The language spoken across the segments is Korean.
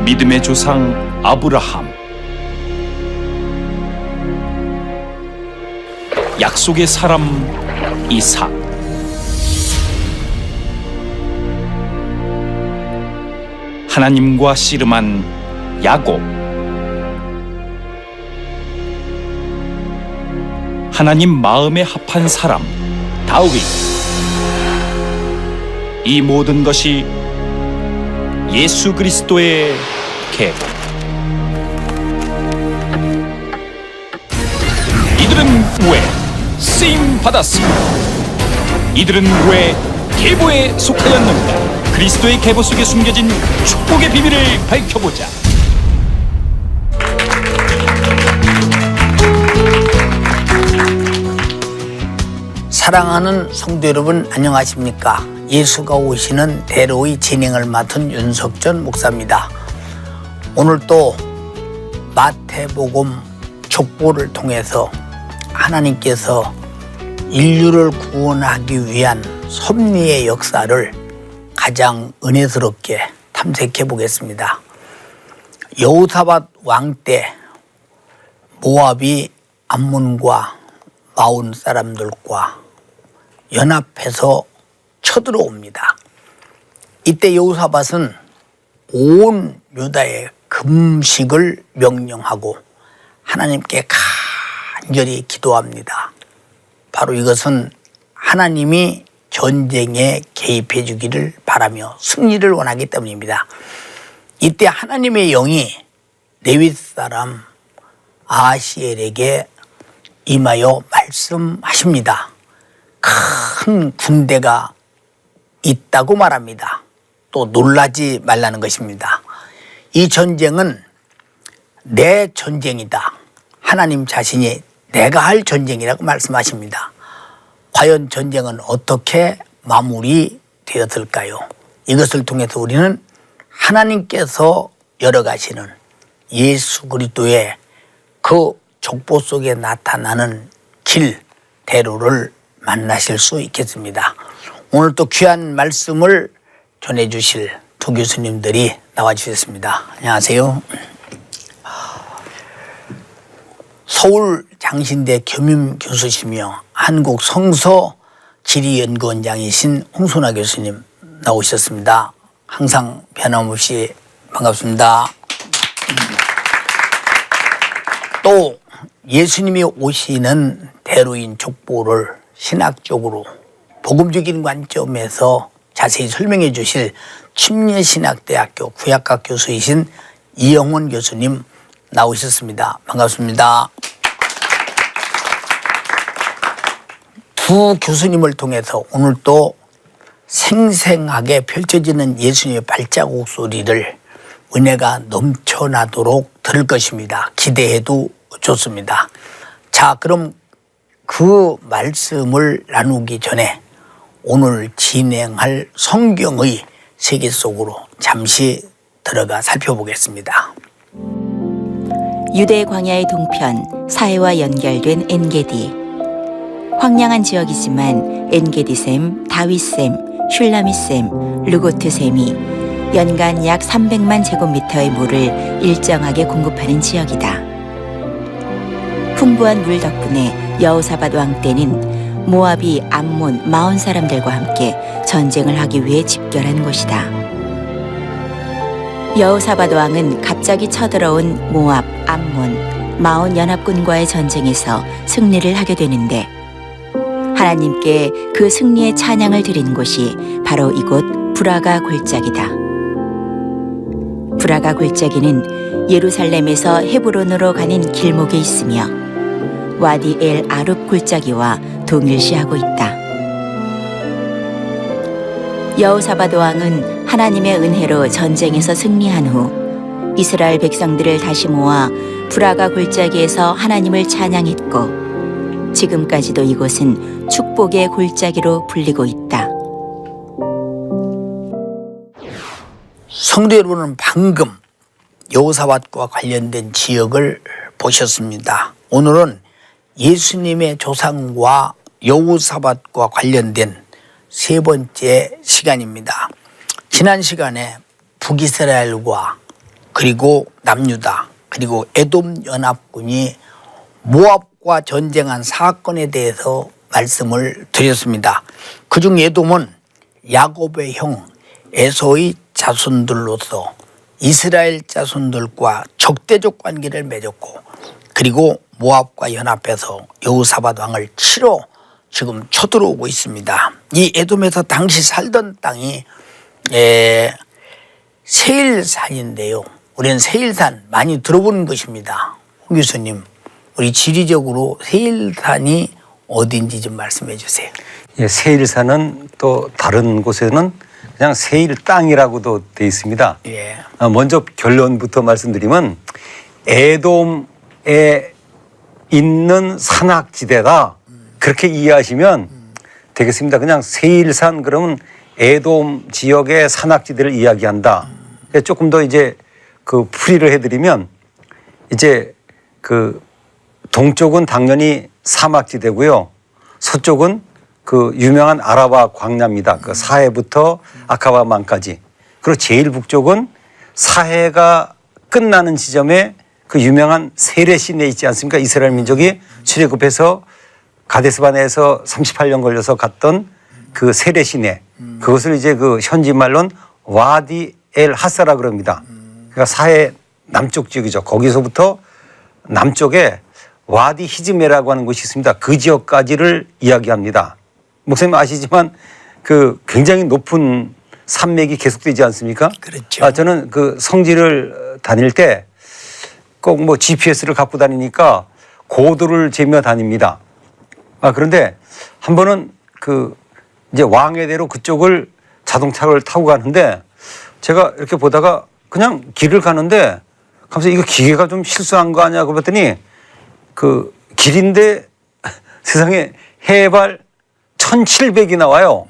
믿음의 조상 아브라함, 약속의 사람 이삭, 하나님과 씨름한 야곱, 하나님 마음에 합한 사람 다윗. 이 모든 것이 예수 그리스도의 계보. 이들은 왜 쓰임 받았습니까? 이들은 왜 계보에 속하였는가? 그리스도의 계보 속에 숨겨진 축복의 비밀을 밝혀보자. 사랑하는 성도 여러분, 안녕하십니까? 예수가 오시는 대로의 진행을 맡은 윤석전 목사입니다. 오늘 또 마태복음 족보를 통해서 하나님께서 인류를 구원하기 위한 섭리의 역사를 가장 은혜스럽게 탐색해 보겠습니다. 여호사밧 왕 때 모압이 암몬과 마온 사람들과 연합해서 쳐들어옵니다. 이때 여호사밧은 온 유다의 금식을 명령하고 하나님께 간절히 기도합니다. 바로 이것은 하나님이 전쟁에 개입해 주기를 바라며 승리를 원하기 때문입니다. 이때 하나님의 영이 레위 사람 아하시엘에게 임하여 말씀하십니다. 큰 군대가 있다고 말합니다. 또 놀라지 말라는 것입니다. 이 전쟁은 내 전쟁이다. 하나님 자신이 내가 할 전쟁이라고 말씀하십니다. 과연 전쟁은 어떻게 마무리되었을까요? 이것을 통해서 우리는 하나님께서 열어가시는 예수 그리스도의 그 족보 속에 나타나는 길, 대로를 만나실 수 있겠습니다. 오늘 또 귀한 말씀을 전해주실 두 교수님들이 나와주셨습니다. 안녕하세요. 서울 장신대 겸임 교수시며 한국 성서 지리연구원장이신 홍순아 교수님 나오셨습니다. 항상 변함없이 반갑습니다. 또 예수님이 오시는 대로인 족보를 신학적으로 복음적인 관점에서 자세히 설명해 주실 침례신학대학교 구약학 교수이신 이영원 교수님 나오셨습니다. 반갑습니다. 두 교수님을 통해서 오늘 또 생생하게 펼쳐지는 예수님의 발자국 소리를 은혜가 넘쳐나도록 들을 것입니다. 기대해도 좋습니다. 자, 그럼 그 말씀을 나누기 전에 오늘 진행할 성경의 세계 속으로 잠시 들어가 살펴보겠습니다. 유대 광야의 동편 사해와 연결된 엔게디. 황량한 지역이지만 엔게디샘, 다윗샘, 슐라미샘, 르고트샘이 연간 약 300만 제곱미터의 물을 일정하게 공급하는 지역이다. 풍부한 물 덕분에 여호사밧 왕 때는 모압이 암몬, 마온 사람들과 함께 전쟁을 하기 위해 집결한 곳이다. 여호사밧 왕은 갑자기 쳐들어온 모압, 암몬, 마온 연합군과의 전쟁에서 승리를 하게 되는데 하나님께 그 승리의 찬양을 드린 곳이 바로 이곳 브라가 골짜기다. 브라가 골짜기는 예루살렘에서 헤브론으로 가는 길목에 있으며 와디 엘 아룹 골짜기와 동일시하고 있다. 여호사밧 왕은 하나님의 은혜로 전쟁에서 승리한 후 이스라엘 백성들을 다시 모아 브라가 골짜기에서 하나님을 찬양했고 지금까지도 이곳은 축복의 골짜기로 불리고 있다. 성도 여러분은 방금 여호사밧과 관련된 지역을 보셨습니다. 오늘은 예수님의 조상과 여호사밧과 관련된 세 번째 시간입니다. 지난 시간에 북이스라엘과 그리고 남유다 그리고 에돔 연합군이 모압과 전쟁한 사건에 대해서 말씀을 드렸습니다. 그중 에돔은 야곱의 형 에서의 자손들로서 이스라엘 자손들과 적대적 관계를 맺었고 그리고 모압과 연합해서 여호사밧 왕을 치러 지금 쳐들어오고 있습니다. 이 에돔에서 당시 살던 땅이 세일산인데요. 우리는 세일산 많이 들어보는 것입니다. 홍 교수님, 우리 지리적으로 세일산이 어딘지 좀 말씀해 주세요. 예, 세일산은 또 다른 곳에는 그냥 세일 땅이라고도 되어 있습니다. 예. 먼저 결론부터 말씀드리면 에돔에 있는 산악지대다 그렇게 이해하시면 되겠습니다. 그냥 세일산 그러면 에돔 지역의 산악지대를 이야기한다. 조금 더 이제 그 풀이를 해드리면 이제 그 동쪽은 당연히 사막지대고요. 서쪽은 그 유명한 아라바 광야입니다. 그 사해부터 아카바만까지. 그리고 제일 북쪽은 사해가 끝나는 지점에 그 유명한 세례 시내 있지 않습니까? 이스라엘 민족이 출애굽해서 가데스바네에서 38년 걸려서 갔던 그 세례 시내. 그것을 이제 그 현지 말로는 와디 엘 하사라 그럽니다. 그러니까 사해 남쪽 지역이죠. 거기서부터 남쪽에 와디 히즈메라고 하는 곳이 있습니다. 그 지역까지를 이야기합니다. 목사님 아시지만 그 굉장히 높은 산맥이 계속되지 않습니까? 그렇죠. 저는 그 성지를 다닐 때 꼭 뭐 GPS를 갖고 다니니까 고도를 재며 다닙니다. 그런데 한 번은 그 이제 왕해대로 그쪽을 자동차를 타고 가는데 제가 이렇게 보다가 그냥 길을 가는데 갑자기 이거 기계가 좀 실수한 거 아니야? 그랬더니 그 길인데 세상에 해발 1700이 나와요.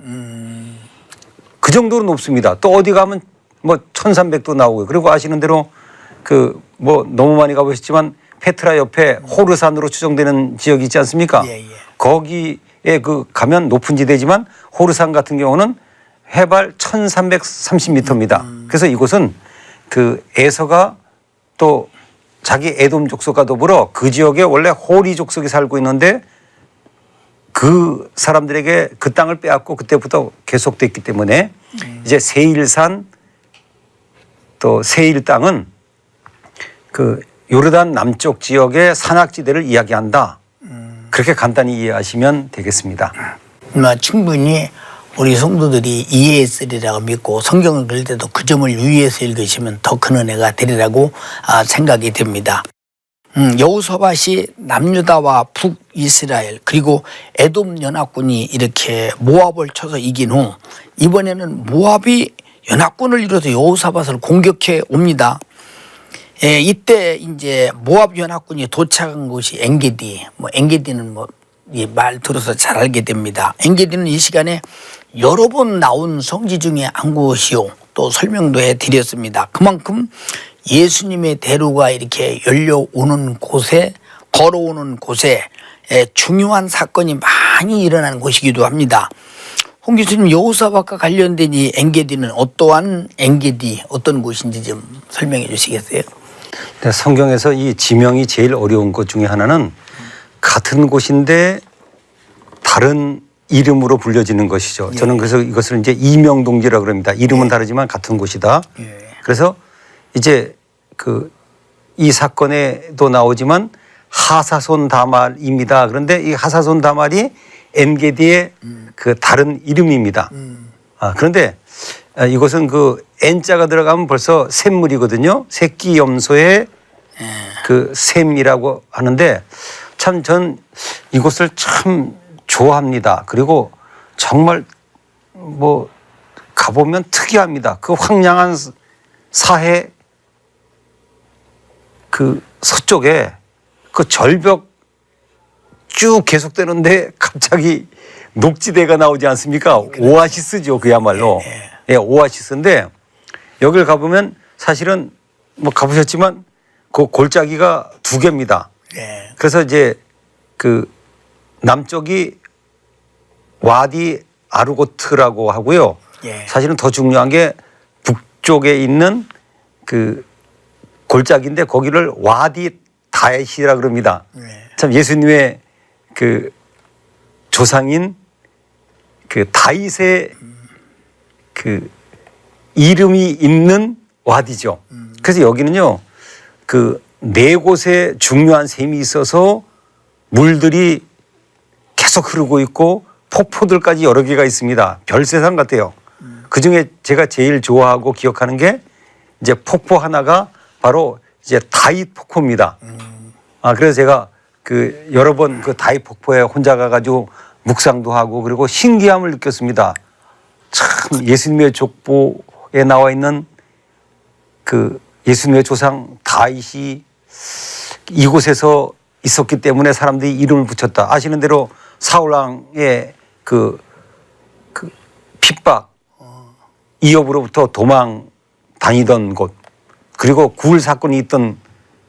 그 정도로 높습니다. 또 어디 가면 뭐 1300도 나오고요. 그리고 아시는 대로 그 뭐 너무 많이 가보셨지만 페트라 옆에 호르산으로 추정되는 지역이 있지 않습니까? 예, 예. 거기에 그 가면 높은 지대지만 호르산 같은 경우는 해발 1330m입니다. 그래서 이곳은 그 에서가 또 자기 에돔 족속과 더불어 그 지역에 원래 호리 족속이 살고 있는데 그 사람들에게 그 땅을 빼앗고 그때부터 계속됐기 때문에 이제 세일산 또 세일 땅은 그 요르단 남쪽 지역의 산악지대를 이야기한다. 그렇게 간단히 이해하시면 되겠습니다. 충분히 우리 성도들이 이해했으리라고 믿고 성경을 읽을 때도 그 점을 유의해서 읽으시면 더 큰 은혜가 되리라고 생각이 됩니다. 여호사밧이 남유다와 북이스라엘 그리고 에돔 연합군이 이렇게 모압을 쳐서 이긴 후 이번에는 모압이 연합군을 이뤄서 여호사밧을 공격해 옵니다. 이때 이제 모압 연합군이 도착한 곳이 엔게디. 엔게디는 이 말 들어서 잘 알게 됩니다. 엔게디는 이 시간에 여러 번 나온 성지 중에 한 곳이요. 또 설명도 해드렸습니다. 그만큼 예수님의 대로가 이렇게 열려오는 곳에 걸어오는 곳에 중요한 사건이 많이 일어나는 곳이기도 합니다. 홍 교수님, 여호사밧과 관련된 이 엔게디는 어떠한 엔게디 어떤 곳인지 좀 설명해 주시겠어요? 네, 성경에서 이 지명이 제일 어려운 것 중에 하나는 같은 곳인데 다른 이름으로 불려지는 것이죠. 예. 저는 그래서 이것을 이제 이명동지라고 합니다. 이름은 다르지만 같은 곳이다. 예. 그래서 이제 그 이 사건에도 나오지만 하사손 다말입니다. 그런데 이 하사손 다말이 엔게디의 그 다른 이름입니다. 그런데 이것은 그 N자가 들어가면 벌써 샘물이거든요. 새끼 염소의 그 샘이라고 하는데 참 전 이곳을 참 좋아합니다. 그리고 정말 뭐 가보면 특이합니다. 그 황량한 사해 그 서쪽에 그 절벽 쭉 계속되는데 갑자기 녹지대가 나오지 않습니까? 오아시스죠, 그야말로. 예, 오아시스인데 여기를 가보면 사실은 뭐 가보셨지만 그 골짜기가 2개입니다. 예. 그래서 이제 그 남쪽이 와디 아르고트라고 하고요. 예. 사실은 더 중요한 게 북쪽에 있는 그 골짜기인데 거기를 와디 다엣이라 그럽니다. 네. 참 예수님의 그 조상인 그 다윗의 그 이름이 있는 와디죠. 그래서 여기는요 그 네 곳에 중요한 샘이 있어서 물들이 계속 흐르고 있고 폭포들까지 여러 개가 있습니다. 별세상 같아요. 그 중에 제가 제일 좋아하고 기억하는 게 이제 폭포 하나가 바로 이제 다윗 폭포입니다. 그래서 제가 그 여러 번 그 다윗 폭포에 혼자 가가지고 묵상도 하고 그리고 신기함을 느꼈습니다. 참 예수님의 족보에 나와 있는 그 예수님의 조상 다윗이 이곳에서 있었기 때문에 사람들이 이름을 붙였다. 아시는 대로 사울왕의 그 핍박 이업으로부터 도망 다니던 곳 그리고 구울 사건이 있던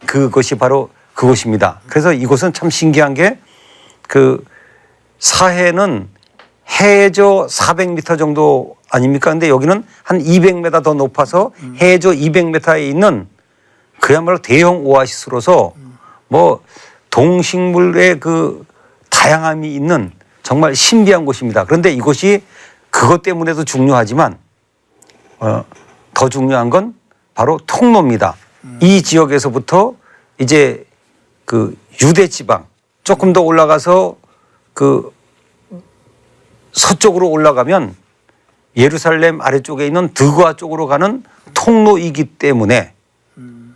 그것이 바로 그곳입니다. 그래서 이곳은 참 신기한 게 그 사해는 해저 400m 정도 아닙니까? 근데 여기는 한 200m 더 높아서 해저 200m에 있는 그야말로 대형 오아시스로서 뭐 동식물의 그 다양함이 있는 정말 신비한 곳입니다. 그런데 이곳이 그것 때문에도 중요하지만 더 중요한 건 바로 통로입니다. 이 지역에서부터 이제 그 유대 지방 조금 더 올라가서 그 서쪽으로 올라가면 예루살렘 아래쪽에 있는 드고아 쪽으로 가는 통로이기 때문에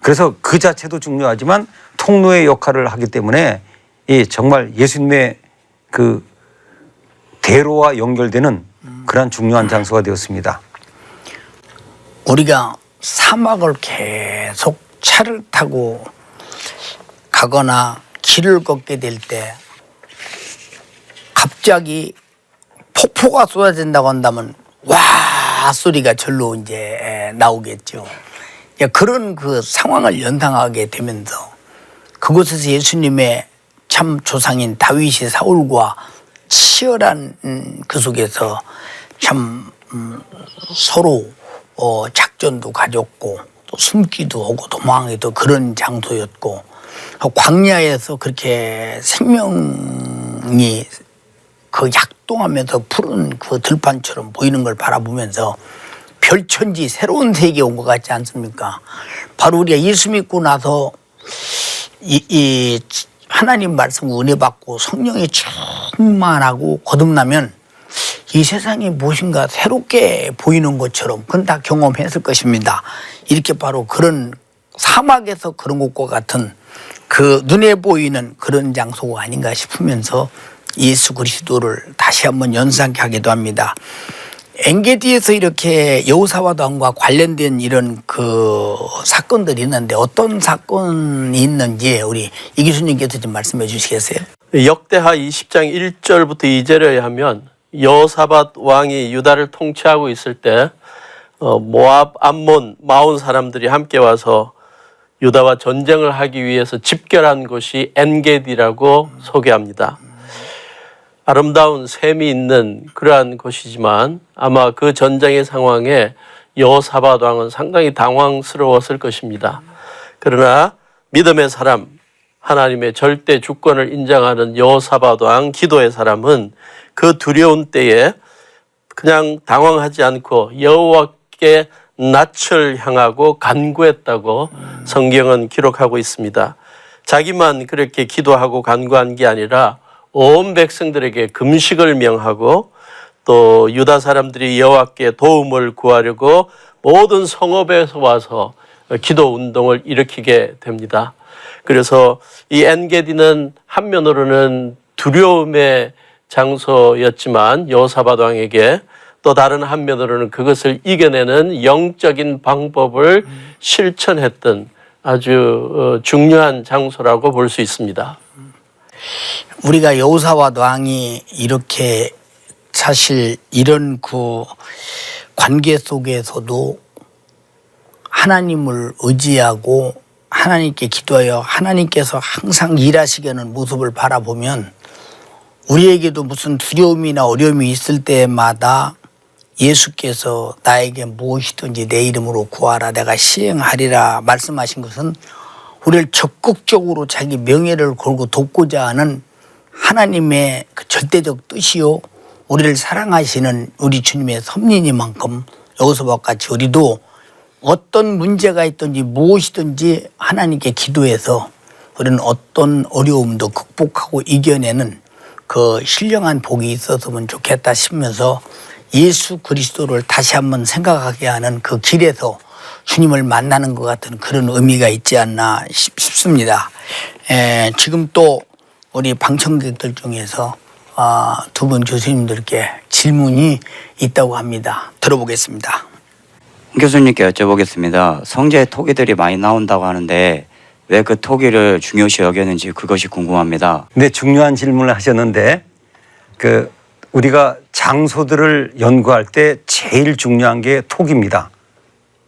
그래서 그 자체도 중요하지만 통로의 역할을 하기 때문에 이 정말 예수님의 그 대로와 연결되는 그러한 중요한 장소가 되었습니다. 우리가 사막을 계속 차를 타고 가거나 길을 걷게 될 때 갑자기 폭포가 쏟아진다고 한다면 와 소리가 절로 이제 나오겠죠. 그런 그 상황을 연상하게 되면서 그곳에서 예수님의 참 조상인 다윗이 사울과 치열한 그 속에서 참 서로 작전도 가졌고 또 숨기도 하고 도망하기도 그런 장소였고 광야에서 그렇게 생명이 그 약동하면서 푸른 그 들판처럼 보이는 걸 바라보면서 별천지 새로운 세계에 온 것 같지 않습니까? 바로 우리가 예수 믿고 나서 이 하나님 말씀 은혜 받고 성령이 충만하고 거듭나면 이 세상이 무엇인가 새롭게 보이는 것처럼 그건 다 경험했을 것입니다. 이렇게 바로 그런 사막에서 그런 것과 같은 그 눈에 보이는 그런 장소가 아닌가 싶으면서 예수 그리스도를 다시 한번 연상케 하기도 합니다. 엔게디에서 이렇게 여호사밧왕과 관련된 이런 그 사건들이 있는데 어떤 사건이 있는지 우리 이 교수님께서 좀 말씀해 주시겠어요? 역대하 20장 1절부터 2절에 의하면 여호사밧 왕이 유다를 통치하고 있을 때 모압, 암몬, 마온 사람들이 함께 와서 유다와 전쟁을 하기 위해서 집결한 곳이 엔게디라고 소개합니다. 아름다운 샘이 있는 그러한 곳이지만 아마 그 전쟁의 상황에 여호사밧 왕은 상당히 당황스러웠을 것입니다. 그러나 믿음의 사람, 하나님의 절대 주권을 인정하는 여호사밧 왕 기도의 사람은 그 두려운 때에 그냥 당황하지 않고 여호와께 낯을 향하고 간구했다고 성경은 기록하고 있습니다. 자기만 그렇게 기도하고 간구한 게 아니라 온 백성들에게 금식을 명하고 또 유다 사람들이 여호와께 도움을 구하려고 모든 성읍에서 와서 기도 운동을 일으키게 됩니다. 그래서 이 엔게디는 한면으로는 두려움의 장소였지만 여호사밧 왕에게 또 다른 한면으로는 그것을 이겨내는 영적인 방법을 실천했던 아주 중요한 장소라고 볼 수 있습니다. 우리가 여호사밧 왕이 이렇게 사실 이런 그 관계 속에서도 하나님을 의지하고 하나님께 기도하여 하나님께서 항상 일하시게 하는 모습을 바라보면 우리에게도 무슨 두려움이나 어려움이 있을 때마다 예수께서 나에게 무엇이든지 내 이름으로 구하라 내가 시행하리라 말씀하신 것은 우리를 적극적으로 자기 명예를 걸고 돕고자 하는 하나님의 그 절대적 뜻이요 우리를 사랑하시는 우리 주님의 섭리니만큼 여호수아와 같이 우리도 어떤 문제가 있든지 무엇이든지 하나님께 기도해서 우리는 어떤 어려움도 극복하고 이겨내는 그 신령한 복이 있었으면 좋겠다 싶으면서 예수 그리스도를 다시 한번 생각하게 하는 그 길에서 주님을 만나는 것 같은 그런 의미가 있지 않나 싶습니다. 지금 또 우리 방청객들 중에서 두 분 교수님들께 질문이 있다고 합니다. 들어보겠습니다. 교수님께 여쭤보겠습니다. 성지에 토기들이 많이 나온다고 하는데 왜 그 토기를 중요시 여겼는지 그것이 궁금합니다. 네, 중요한 질문을 하셨는데 우리가 장소들을 연구할 때 제일 중요한 게 토기입니다.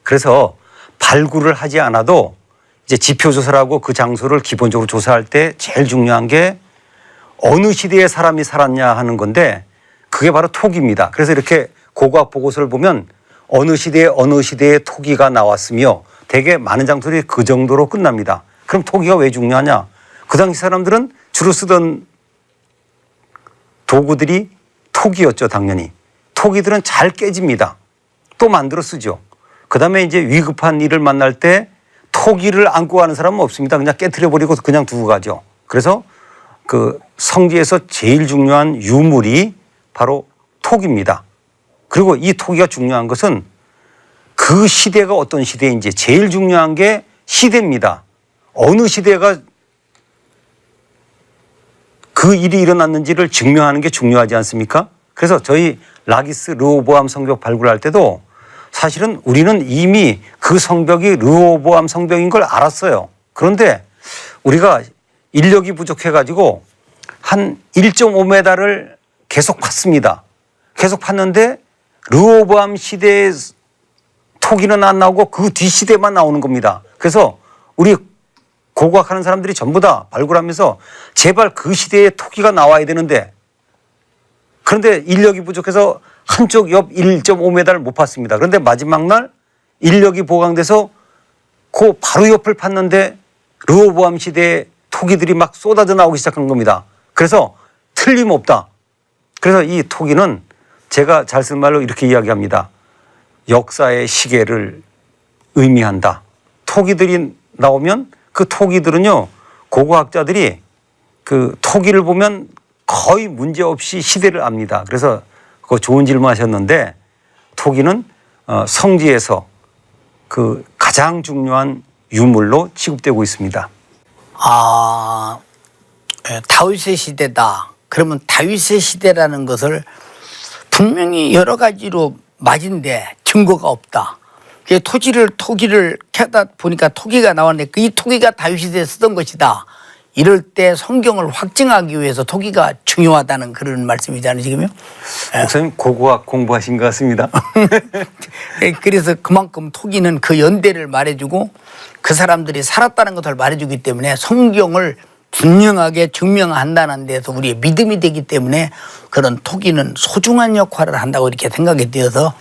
그래서 발굴을 하지 않아도 이제 지표조사라고 그 장소를 기본적으로 조사할 때 제일 중요한 게 어느 시대에 사람이 살았냐 하는 건데 그게 바로 토기입니다. 그래서 이렇게 고고학 보고서를 보면 어느 시대에 토기가 나왔으며 되게 많은 장소들이 그 정도로 끝납니다. 그럼 토기가 왜 중요하냐? 그 당시 사람들은 주로 쓰던 도구들이 토기였죠, 당연히. 토기들은 잘 깨집니다. 또 만들어 쓰죠. 그 다음에 이제 위급한 일을 만날 때 토기를 안고 가는 사람은 없습니다. 그냥 깨트려 버리고 그냥 두고 가죠. 그래서 그 성지에서 제일 중요한 유물이 바로 토기입니다. 그리고 이 토기가 중요한 것은 그 시대가 어떤 시대인지 제일 중요한 게 시대입니다. 어느 시대가 그 일이 일어났는지를 증명하는 게 중요하지 않습니까? 그래서 저희 라기스 르호보암 성벽 발굴할 때도 사실은 우리는 이미 그 성벽이 르호보암 성벽인 걸 알았어요. 그런데 우리가 인력이 부족해가지고 한 1.5m를 계속 팠습니다. 계속 팠는데 르호보암 시대의 토기는 안 나오고 그 뒷시대만 나오는 겁니다. 그래서 우리 고고학하는 사람들이 전부 다 발굴하면서 제발 그 시대에 토기가 나와야 되는데 그런데 인력이 부족해서 한쪽 옆 1.5m를 못 팠습니다. 그런데 마지막 날 인력이 보강돼서 그 바로 옆을 팠는데 르호보암 시대의 토기들이 막 쏟아져 나오기 시작한 겁니다. 그래서 틀림없다. 그래서 이 토기는 제가 잘 쓴 말로 이렇게 이야기합니다. 역사의 시계를 의미한다. 토기들이 나오면 그 토기들은요, 고고학자들이 그 토기를 보면 거의 문제없이 시대를 압니다. 그래서 그 좋은 질문 하셨는데 토기는 성지에서 그 가장 중요한 유물로 취급되고 있습니다. 다윗의 시대다. 그러면 다윗의 시대라는 것을 분명히 여러 가지로 맞은데 증거가 없다. 토기를 캐다 보니까 토기가 나왔는데 이 토기가 다윗 시대에 쓰던 것이다. 이럴 때 성경을 확증하기 위해서 토기가 중요하다는 그런 말씀이잖아요, 지금요. 목사님 고고학 공부하신 것 같습니다. 그래서 그만큼 토기는 그 연대를 말해주고 그 사람들이 살았다는 것을 말해주기 때문에 성경을 분명하게 증명한다는 데서 우리의 믿음이 되기 때문에 그런 토기는 소중한 역할을 한다고 이렇게 생각이 되어서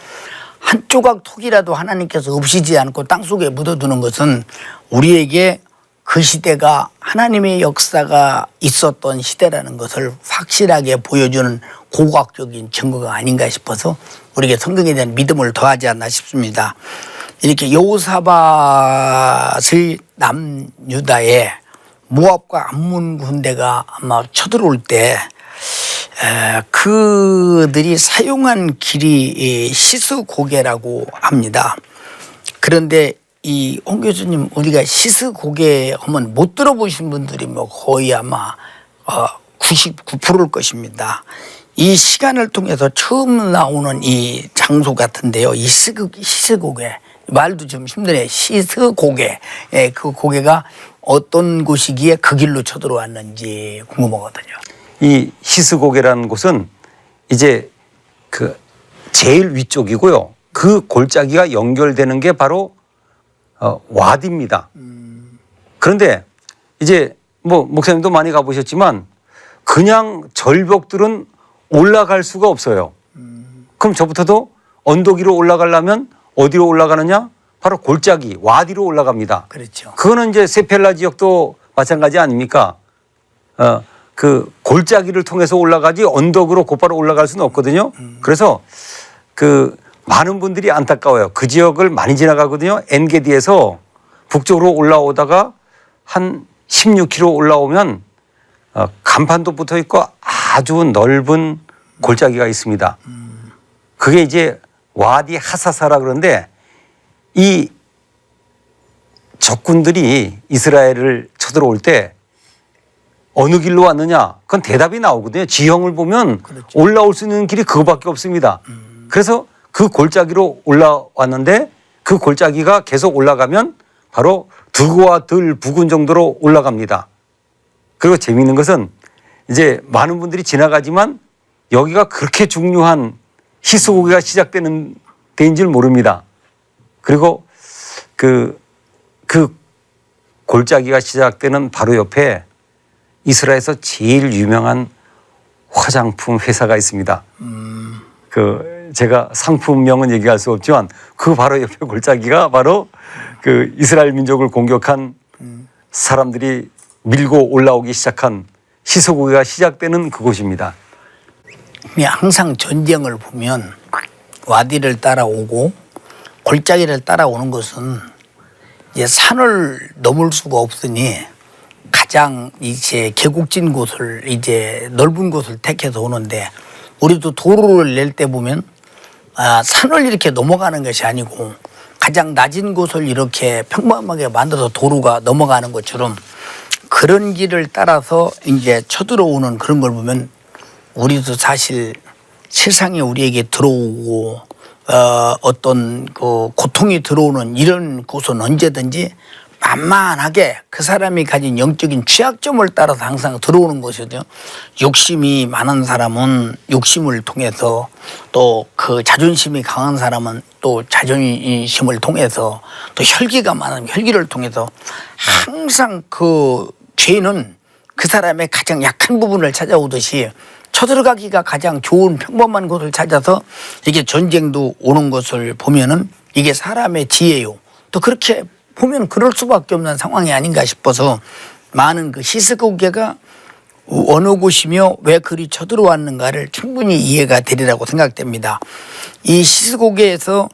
한 조각 토기라도 하나님께서 없이지 않고 땅속에 묻어두는 것은 우리에게 그 시대가 하나님의 역사가 있었던 시대라는 것을 확실하게 보여주는 고고학적인 증거가 아닌가 싶어서 우리에게 성경에 대한 믿음을 더하지 않나 싶습니다. 이렇게 여호사밧의 남유다에 모압과 암몬 군대가 아마 쳐들어올 때 그들이 사용한 길이 시스고개라고 합니다. 그런데 이 홍 교수님 우리가 시스고개 하면 못 들어보신 분들이 뭐 거의 아마 99%일 것입니다. 이 시간을 통해서 처음 나오는 이 장소 같은데요. 이 시스고개 말도 좀 힘드네. 시스고개 그 고개가 어떤 곳이기에 그 길로 쳐들어왔는지 궁금하거든요. 이 시스고개라는 곳은 이제 그 제일 위쪽이고요. 그 골짜기가 연결되는 게 바로 와디입니다. 그런데 이제 뭐 목사님도 많이 가보셨지만 그냥 절벽들은 올라갈 수가 없어요. 그럼 저부터도 언덕 위로 올라가려면 어디로 올라가느냐? 바로 골짜기, 와디로 올라갑니다. 그렇죠. 그거는 이제 세펠라 지역도 마찬가지 아닙니까? 그 골짜기를 통해서 올라가지 언덕으로 곧바로 올라갈 수는 없거든요. 그래서 그 많은 분들이 안타까워요. 그 지역을 많이 지나가거든요. 엔게디에서 북쪽으로 올라오다가 한 16km 올라오면 간판도 붙어 있고 아주 넓은 골짜기가 있습니다. 그게 이제 와디 하사사라 그러는데 이 적군들이 이스라엘을 쳐들어올 때 어느 길로 왔느냐? 그건 대답이 나오거든요. 지형을 보면 그렇죠. 올라올 수 있는 길이 그거밖에 없습니다. 그래서 그 골짜기로 올라왔는데 그 골짜기가 계속 올라가면 바로 드고와 들 부근 정도로 올라갑니다. 그리고 재미있는 것은 이제 많은 분들이 지나가지만 여기가 그렇게 중요한 히스고기가 시작되는 데인 줄 모릅니다. 그리고 그 골짜기가 시작되는 바로 옆에 이스라엘에서 제일 유명한 화장품 회사가 있습니다. 그 제가 상품명은 얘기할 수 없지만 그 바로 옆에 골짜기가 바로 그 이스라엘 민족을 공격한 사람들이 밀고 올라오기 시작한 히스고기가 시작되는 그곳입니다. 항상 전쟁을 보면 와디를 따라오고 골짜기를 따라오는 것은 이제 산을 넘을 수가 없으니 가장 이제 계곡진 곳을 이제 넓은 곳을 택해서 오는데 우리도 도로를 낼 때 보면 산을 이렇게 넘어가는 것이 아니고 가장 낮은 곳을 이렇게 평범하게 만들어서 도로가 넘어가는 것처럼 그런 길을 따라서 이제 쳐들어오는 그런 걸 보면 우리도 사실 세상에 우리에게 들어오고 어떤 그 고통이 들어오는 이런 곳은 언제든지 만만하게 그 사람이 가진 영적인 취약점을 따라서 항상 들어오는 것이거든요. 욕심이 많은 사람은 욕심을 통해서 또 그 자존심이 강한 사람은 또 자존심을 통해서 또 혈기가 많은 혈기를 통해서 항상 그 죄는 그 사람의 가장 약한 부분을 찾아오듯이 쳐들어가기가 가장 좋은 평범한 곳을 찾아서 이게 전쟁도 오는 것을 보면은 이게 사람의 지혜요. 또 그렇게 보면 그럴 수밖에 없는 상황이 아닌가 싶어서 많은 그 히스고기가 어느 곳이며 왜 그리 쳐들어왔는가를 충분히 이해가 되리라고 생각됩니다. 이 히스고기에서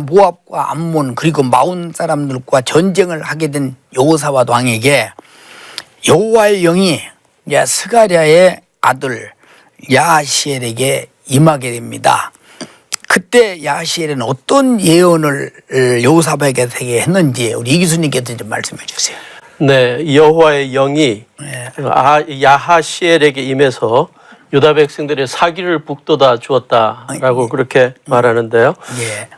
모압과 암몬 그리고 마온 사람들과 전쟁을 하게 된 여호사밧 왕에게 여호와의 영이 스가랴의 아들 야하시엘에게 임하게 됩니다. 그때 야하시엘은 어떤 예언을 여호사밧에게 했는지 우리 이 교수님께서 좀 말씀해 주세요. 네, 여호와의 영이 야하시엘에게 임해서 유다 백성들의 사기를 북돋아 주었다라고 그렇게 말하는데요. 예.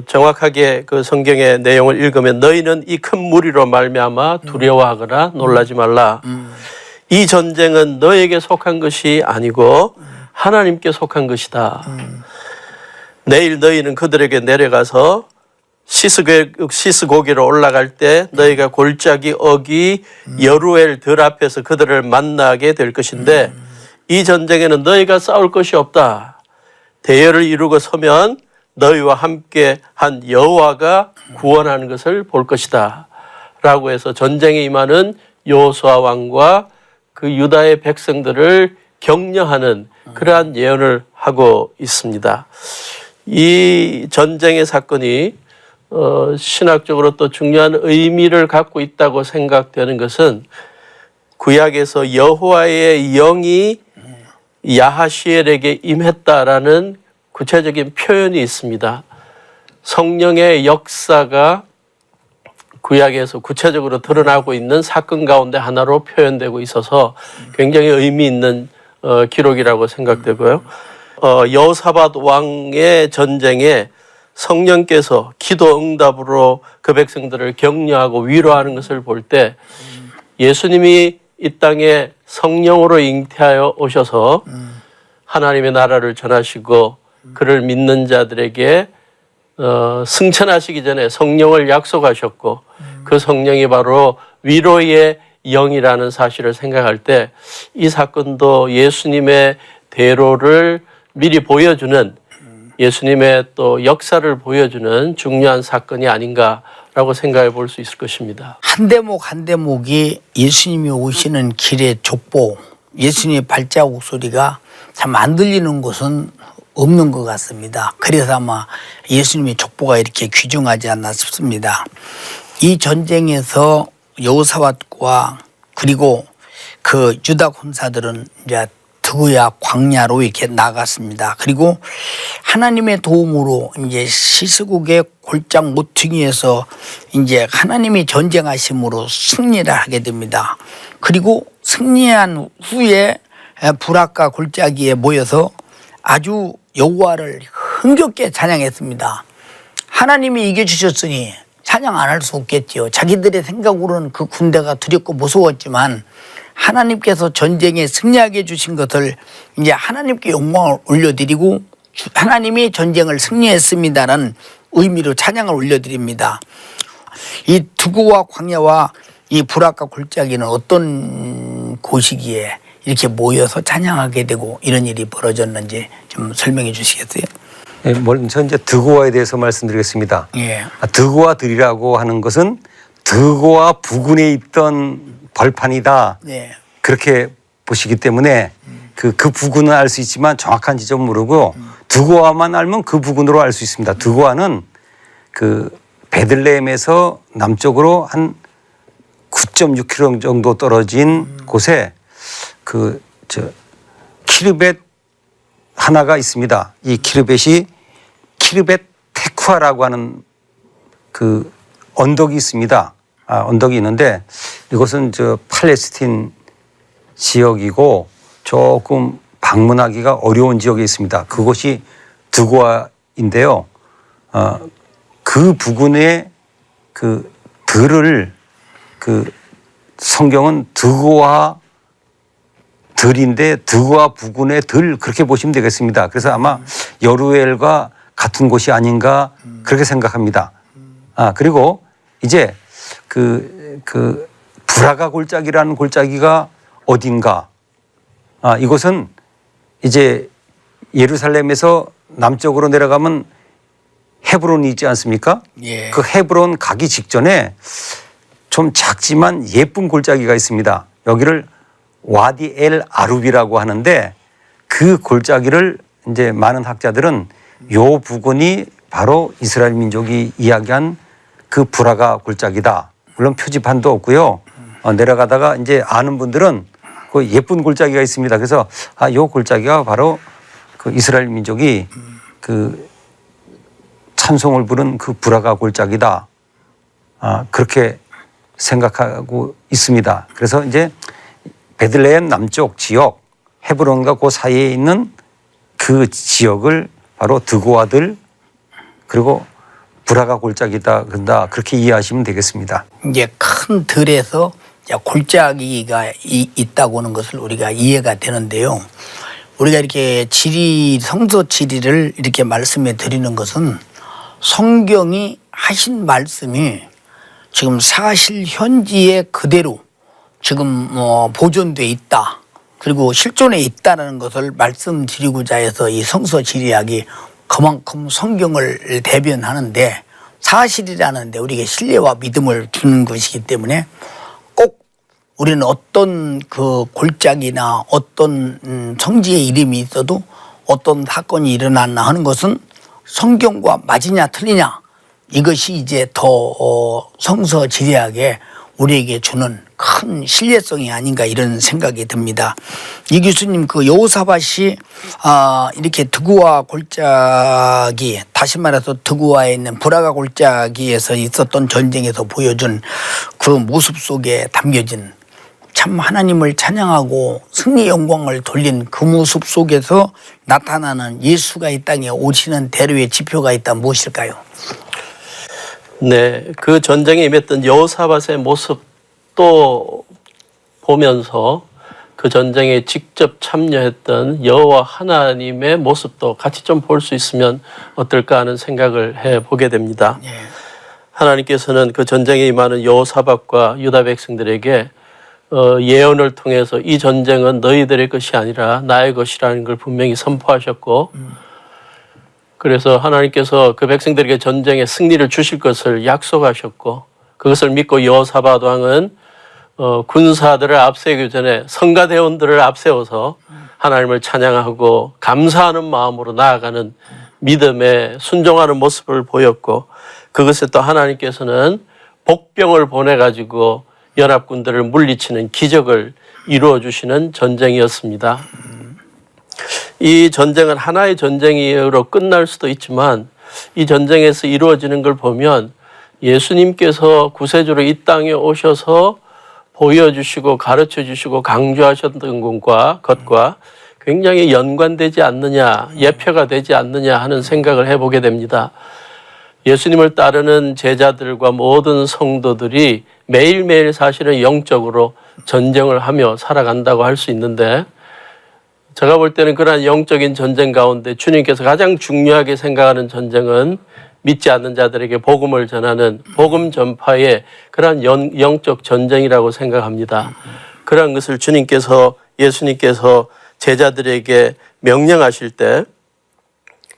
정확하게 그 성경의 내용을 읽으면 너희는 이 큰 무리로 말미암아 두려워하거나 놀라지 말라. 이 전쟁은 너에게 속한 것이 아니고 하나님께 속한 것이다. 내일 너희는 그들에게 내려가서 시스고기로 올라갈 때 너희가 골짜기 어기 여루엘 들 앞에서 그들을 만나게 될 것인데 이 전쟁에는 너희가 싸울 것이 없다. 대열을 이루고 서면 너희와 함께 한 여호와가 구원하는 것을 볼 것이다. 라고 해서 전쟁에 임하는 여호수아 왕과 그 유다의 백성들을 격려하는 그러한 예언을 하고 있습니다. 이 전쟁의 사건이 신학적으로 또 중요한 의미를 갖고 있다고 생각되는 것은 구약에서 여호와의 영이 야하시엘에게 임했다라는 구체적인 표현이 있습니다. 성령의 역사가 구약에서 구체적으로 드러나고 있는 사건 가운데 하나로 표현되고 있어서 굉장히 의미 있는 기록이라고 생각되고요. 여호사밧 왕의 전쟁에 성령께서 기도 응답으로 그 백성들을 격려하고 위로하는 것을 볼 때 예수님이 이 땅에 성령으로 잉태하여 오셔서 하나님의 나라를 전하시고 그를 믿는 자들에게 승천하시기 전에 성령을 약속하셨고 그 성령이 바로 위로의 영이라는 사실을 생각할 때 이 사건도 예수님의 대로를 미리 보여주는 예수님의 또 역사를 보여주는 중요한 사건이 아닌가라고 생각해 볼 수 있을 것입니다. 한 대목 한 대목이 예수님이 오시는 길의 족보, 예수님의 발자국 소리가 참 안 들리는 곳은 없는 것 같습니다. 그래서 아마 예수님의 족보가 이렇게 귀중하지 않나 싶습니다. 이 전쟁에서 여호사밧과 그리고 그 유다 군사들은 이제 드고야 광야로 이렇게 나갔습니다. 그리고 하나님의 도움으로 이제 시스국의 골장 모퉁이에서 이제 하나님이 전쟁하심으로 승리를 하게 됩니다. 그리고 승리한 후에 부락과 골짜기에 모여서 아주 여호와를 흥겹게 찬양했습니다. 하나님이 이겨주셨으니 찬양 안 할 수 없겠지요. 자기들의 생각으로는 그 군대가 두렵고 무서웠지만 하나님께서 전쟁에 승리하게 해주신 것을 이제 하나님께 영광을 올려드리고 하나님이 전쟁을 승리했습니다라는 의미로 찬양을 올려드립니다. 이 두고와 광야와 이 부락과 골짜기는 어떤 곳이기에 이렇게 모여서 찬양하게 되고 이런 일이 벌어졌는지 좀 설명해 주시겠어요? 예, 먼저 이제 드고아에 대해서 말씀드리겠습니다. 예. 드고아들이라고 하는 것은 드고아 부근에 있던 벌판이다. 네. 그렇게 보시기 때문에 그 부근은 알 수 있지만 정확한 지점 모르고 드고아만 알면 그 부근으로 알 수 있습니다. 드고아는 그 베들레헴에서 남쪽으로 한 9.6km 정도 떨어진 곳에 키르벳 하나가 있습니다. 이 키르벳이 키르벳 테쿠아라고 하는 그 언덕이 있습니다. 언덕이 있는데 이곳은 팔레스틴 지역이고 조금 방문하기가 어려운 지역에 있습니다. 그곳이 드고아인데요. 그 부근에 그 들을 그 성경은 드고아 들인데 드고아 부근의 들 그렇게 보시면 되겠습니다. 그래서 아마 여루엘과 같은 곳이 아닌가 그렇게 생각합니다. 그리고 이제 그 브라가 골짜기라는 골짜기가 어딘가? 이곳은 이제 예루살렘에서 남쪽으로 내려가면 헤브론이 있지 않습니까? 예. 그 헤브론 가기 직전에 좀 작지만 예쁜 골짜기가 있습니다. 여기를 와디 엘 아룹이라고 하는데 그 골짜기를 이제 많은 학자들은 요 부근이 바로 이스라엘 민족이 이야기한 그 브라가 골짜기다. 물론 표지판도 없고요. 내려가다가 이제 아는 분들은 그 예쁜 골짜기가 있습니다. 그래서 요 골짜기가 바로 그 이스라엘 민족이 그 찬송을 부른 그 브라가 골짜기다. 그렇게 생각하고 있습니다. 그래서 이제 베들레헴 남쪽 지역 헤브론과 그 사이에 있는 그 지역을 바로 드고아들 그리고 브라가 골짜기다 그런다 그렇게 이해하시면 되겠습니다. 이제 큰 들에서 골짜기가 있다고 하는 것을 우리가 이해가 되는데요. 우리가 이렇게 성서 지리를 이렇게 말씀해 드리는 것은 성경이 하신 말씀이 지금 사실 현지에 그대로 지금 보존돼 있다. 그리고 실존해 있다는 것을 말씀드리고자 해서 이 성서 지리학이 그만큼 성경을 대변하는데 사실이라는데 우리에게 신뢰와 믿음을 주는 것이기 때문에 꼭 우리는 어떤 그 골짜기나 어떤 성지의 이름이 있어도 어떤 사건이 일어났나 하는 것은 성경과 맞으냐 틀리냐 이것이 이제 더 성서 지리학에 우리에게 주는 큰 신뢰성이 아닌가 이런 생각이 듭니다. 이 교수님 그 여호사밧이 이렇게 드고아 골짜기 다시 말해서 드고아에 있는 브라가 골짜기에서 있었던 전쟁에서 보여준 그 모습 속에 담겨진 참 하나님을 찬양하고 승리 영광을 돌린 그 모습 속에서 나타나는 예수가 이 땅에 오시는 대로의 지표가 있다면 무엇일까요? 네, 그 전쟁에 임했던 여호사밧의 모습도 보면서 그 전쟁에 직접 참여했던 여호와 하나님의 모습도 같이 좀 볼 수 있으면 어떨까 하는 생각을 해보게 됩니다. 예. 하나님께서는 그 전쟁에 임하는 여호사밧과 유다 백성들에게 예언을 통해서 이 전쟁은 너희들의 것이 아니라 나의 것이라는 걸 분명히 선포하셨고 그래서 하나님께서 그 백성들에게 전쟁에 승리를 주실 것을 약속하셨고 그것을 믿고 여호사밧 왕은 군사들을 앞세우기 전에 성가대원들을 앞세워서 하나님을 찬양하고 감사하는 마음으로 나아가는 믿음에 순종하는 모습을 보였고 그것에 또 하나님께서는 복병을 보내가지고 연합군들을 물리치는 기적을 이루어 주시는 전쟁이었습니다. 이 전쟁은 하나의 전쟁으로 끝날 수도 있지만 이 전쟁에서 이루어지는 걸 보면 예수님께서 구세주로 이 땅에 오셔서 보여주시고 가르쳐주시고 강조하셨던 것과 굉장히 연관되지 않느냐, 예표가 되지 않느냐 하는 생각을 해보게 됩니다. 예수님을 따르는 제자들과 모든 성도들이 매일매일 사실은 영적으로 전쟁을 하며 살아간다고 할 수 있는데 제가 볼 때는 그러한 영적인 전쟁 가운데 주님께서 가장 중요하게 생각하는 전쟁은 믿지 않는 자들에게 복음을 전하는 복음 전파의 그러한 영적 전쟁이라고 생각합니다. 그러한 것을 예수님께서 제자들에게 명령하실 때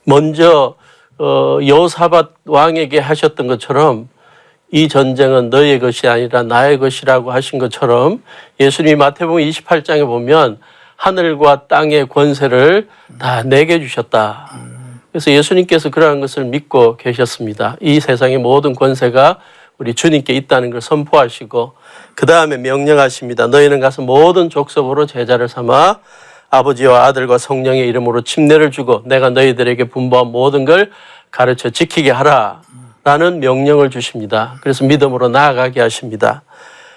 먼저 여호사밧 왕에게 하셨던 것처럼 이 전쟁은 너의 것이 아니라 나의 것이라고 하신 것처럼 예수님이 마태복음 28장에 보면 하늘과 땅의 권세를 다 내게 주셨다. 그래서 예수님께서 그러한 것을 믿고 계셨습니다. 이 세상의 모든 권세가 우리 주님께 있다는 걸 선포하시고 그 다음에 명령하십니다. 너희는 가서 모든 족속으로 제자를 삼아 아버지와 아들과 성령의 이름으로 침례를 주고 내가 너희들에게 분부한 모든 걸 가르쳐 지키게 하라 라는 명령을 주십니다. 그래서 믿음으로 나아가게 하십니다.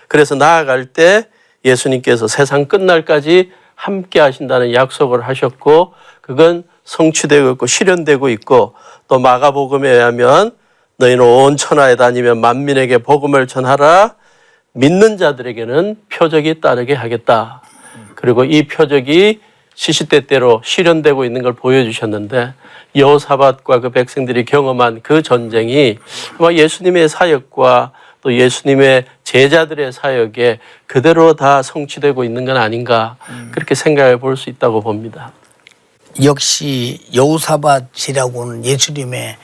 그래서 나아갈 때 예수님께서 세상 끝날까지 함께 하신다는 약속을 하셨고 그건 성취되고 있고 실현되고 있고 또 마가복음에 의하면 너희는 온 천하에 다니며 만민에게 복음을 전하라 믿는 자들에게는 표적이 따르게 하겠다. 그리고 이 표적이 시시때때로 실현되고 있는 걸 보여주셨는데 여호사밧과 그 백성들이 경험한 그 전쟁이 아마 예수님의 사역과 또 예수님의 제자들의 사역에 그대로 다 성취되고 있는 건 아닌가 그렇게 생각해 볼 수 있다고 봅니다. 역시 여호사밧이라고는 예수님의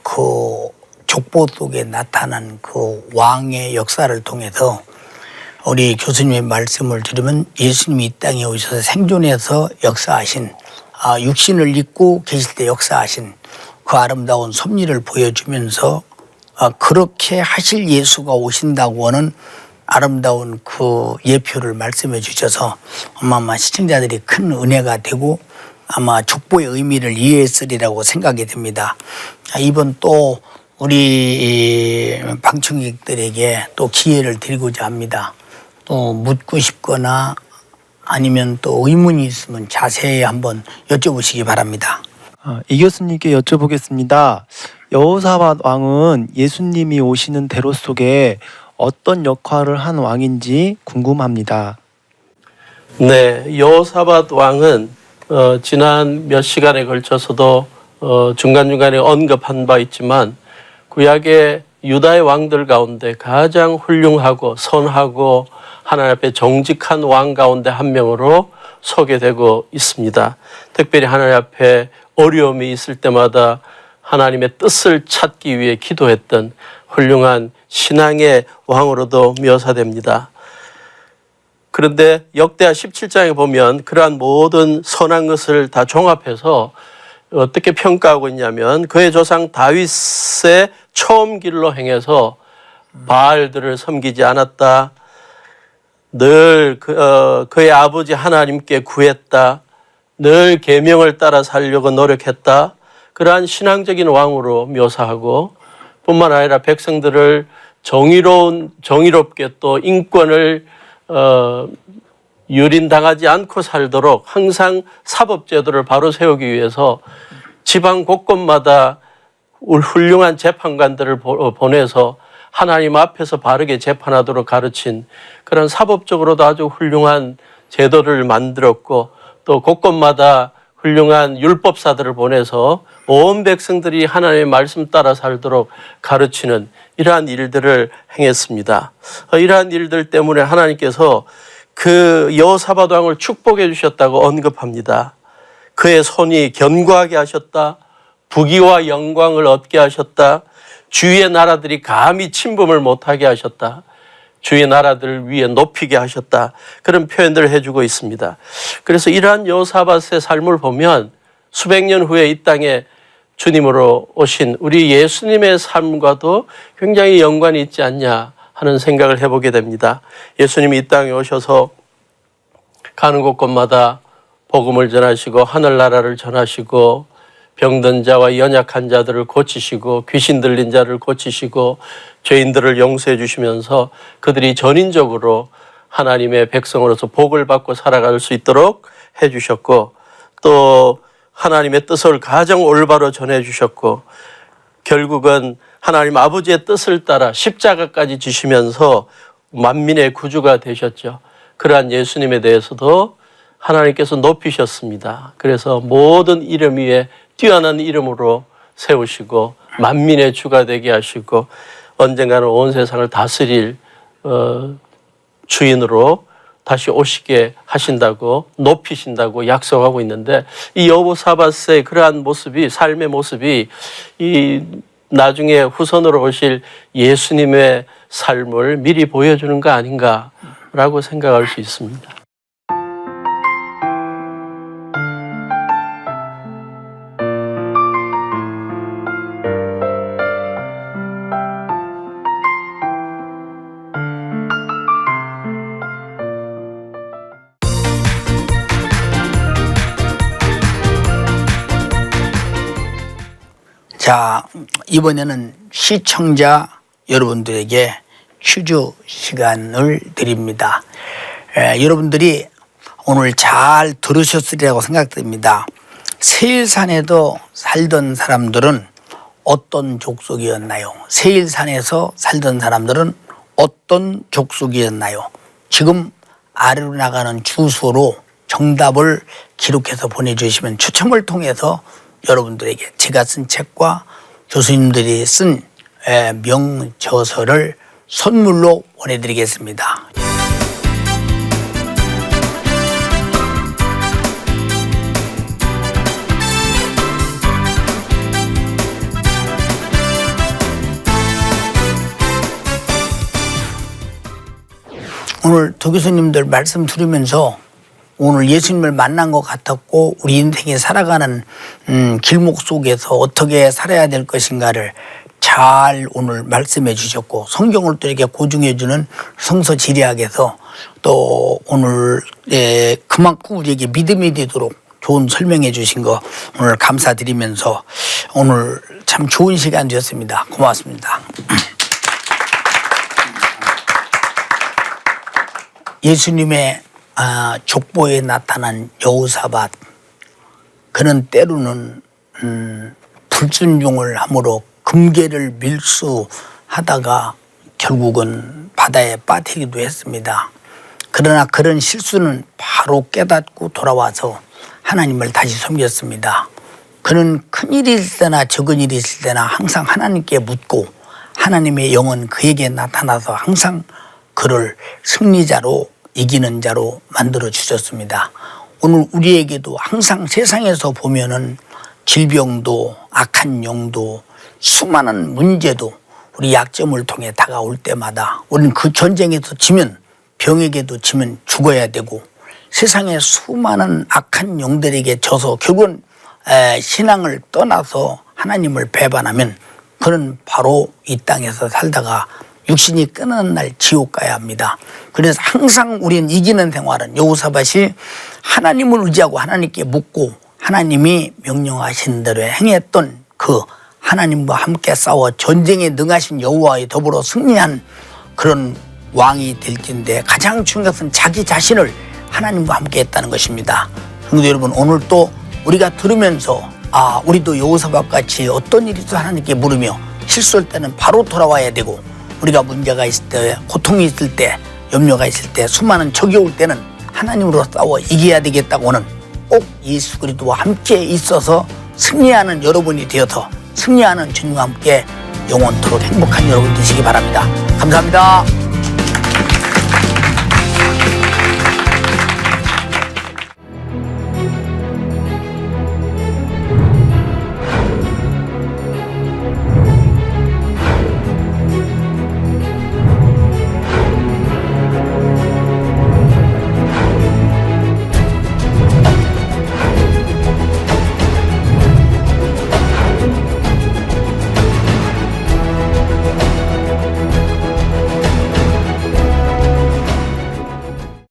그 족보 속에 나타난 그 왕의 역사를 통해서 우리 교수님의 말씀을 들으면 예수님이 이 땅에 오셔서 생존해서 역사하신 육신을 입고 계실 때 역사하신 그 아름다운 섭리를 보여주면서 그렇게 하실 예수가 오신다고 하는 아름다운 그 예표를 말씀해 주셔서 아마 시청자들이 큰 은혜가 되고 아마 족보의 의미를 이해했으리라고 생각이 듭니다. 이번 또 우리 방청객들에게 또 기회를 드리고자 합니다. 또 묻고 싶거나 아니면 또 의문이 있으면 자세히 한번 여쭤보시기 바랍니다. 이 교수님께 여쭤보겠습니다. 여호사밧 왕은 예수님이 오시는 대로 속에 어떤 역할을 한 왕인지 궁금합니다. 네, 여호사밧 왕은 지난 몇 시간에 걸쳐서도 중간중간에 언급한 바 있지만 구약의 유다의 왕들 가운데 가장 훌륭하고 선하고 하나님 앞에 정직한 왕 가운데 한 명으로 소개되고 있습니다. 특별히 하나님 앞에 어려움이 있을 때마다 하나님의 뜻을 찾기 위해 기도했던 훌륭한 신앙의 왕으로도 묘사됩니다. 그런데 역대하 17장에 보면 그러한 모든 선한 것을 다 종합해서 어떻게 평가하고 있냐면 그의 조상 다윗의 처음 길로 행해서 바알들을 섬기지 않았다. 늘 그의 아버지 하나님께 구했다. 늘 계명을 따라 살려고 노력했다. 그러한 신앙적인 왕으로 묘사하고 뿐만 아니라 백성들을 정의롭게 또 인권을 유린당하지 않고 살도록 항상 사법제도를 바로 세우기 위해서 지방 곳곳마다 훌륭한 재판관들을 보내서 하나님 앞에서 바르게 재판하도록 가르친 그런 사법적으로도 아주 훌륭한 제도를 만들었고 또 곳곳마다 훌륭한 율법사들을 보내서 온 백성들이 하나님의 말씀 따라 살도록 가르치는 이러한 일들을 행했습니다. 이러한 일들 때문에 하나님께서 그 여호사밧 왕을 축복해 주셨다고 언급합니다. 그의 손이 견고하게 하셨다. 부귀와 영광을 얻게 하셨다. 주위의 나라들이 감히 침범을 못하게 하셨다. 주의 나라들을 위해 높이게 하셨다. 그런 표현들을 해주고 있습니다. 그래서 이러한 여호사밧의 삶을 보면 수백 년 후에 이 땅에 주님으로 오신 우리 예수님의 삶과도 굉장히 연관이 있지 않냐 하는 생각을 해보게 됩니다. 예수님이 이 땅에 오셔서 가는 곳곳마다 복음을 전하시고 하늘나라를 전하시고 병든 자와 연약한 자들을 고치시고 귀신 들린 자를 고치시고 죄인들을 용서해 주시면서 그들이 전인적으로 하나님의 백성으로서 복을 받고 살아갈 수 있도록 해 주셨고 또 하나님의 뜻을 가장 올바로 전해 주셨고 결국은 하나님 아버지의 뜻을 따라 십자가까지 지시면서 만민의 구주가 되셨죠. 그러한 예수님에 대해서도 하나님께서 높이셨습니다. 그래서 모든 이름 위에 뛰어난 이름으로 세우시고 만민의 주가 되게 하시고 언젠가는 온 세상을 다스릴 주인으로 다시 오시게 하신다고 높이신다고 약속하고 있는데 이 여호사밧의 그러한 모습이 삶의 모습이 이 나중에 후손으로 오실 예수님의 삶을 미리 보여주는 거 아닌가라고 생각할 수 있습니다. 자, 이번에는 시청자 여러분들에게 퀴즈 시간을 드립니다. 여러분들이 오늘 잘 들으셨으리라고 생각됩니다. 세일산에도 살던 사람들은 어떤 족속이었나요? 세일산에서 살던 사람들은 어떤 족속이었나요? 지금 아래로 나가는 주소로 정답을 기록해서 보내주시면 추첨을 통해서 여러분들에게 제가 쓴 책과 교수님들이 쓴 명저서를 선물로 보내드리겠습니다. 오늘 도 교수님들 말씀 들으면서 오늘 예수님을 만난 것 같았고 우리 인생에 살아가는 길목 속에서 어떻게 살아야 될 것인가를 잘 오늘 말씀해 주셨고 성경을 또 이렇게 고증해 주는 성서 지리학에서 또 오늘 그만큼 우리에게 믿음이 되도록 좋은 설명해 주신 거 오늘 감사드리면서 오늘 참 좋은 시간 되었습니다. 고맙습니다. 예수님의 족보에 나타난 여호사밧, 그는 때로는 불순종을 함으로 금괴를 밀수하다가 결국은 바다에 빠뜨리기도 했습니다. 그러나 그런 실수는 바로 깨닫고 돌아와서 하나님을 다시 섬겼습니다. 그는 큰 일이 있을 때나 적은 일이 있을 때나 항상 하나님께 묻고 하나님의 영은 그에게 나타나서 항상 그를 승리자로 이기는 자로 만들어 주셨습니다. 오늘 우리에게도 항상 세상에서 보면은 질병도 악한 영도 수많은 문제도 우리 약점을 통해 다가올 때마다 우리는 그 전쟁에서 지면 병에게도 지면 죽어야 되고 세상의 수많은 악한 영들에게 져서 결국은 신앙을 떠나서 하나님을 배반하면 그는 바로 이 땅에서 살다가 육신이 끊어는 날 지옥 가야 합니다. 그래서 항상 우리는 이기는 생활은 여호사밧이 하나님을 의지하고 하나님께 묻고 하나님이 명령하신 대로 행했던 그 하나님과 함께 싸워 전쟁에 능하신 여호와에 더불어 승리한 그런 왕이 될 텐데 가장 중요한 것은 자기 자신을 하나님과 함께 했다는 것입니다. 성도 여러분, 오늘 또 우리가 들으면서 우리도 여호사밧 같이 어떤 일이 있어 하나님께 물으며 실수할 때는 바로 돌아와야 되고 우리가 문제가 있을 때, 고통이 있을 때, 염려가 있을 때, 수많은 적이 올 때는 하나님으로 싸워 이겨야 되겠다고는 꼭 예수 그리스도와 함께 있어서 승리하는 여러분이 되어서 승리하는 주님과 함께 영원토록 행복한 여러분 되시기 바랍니다. 감사합니다.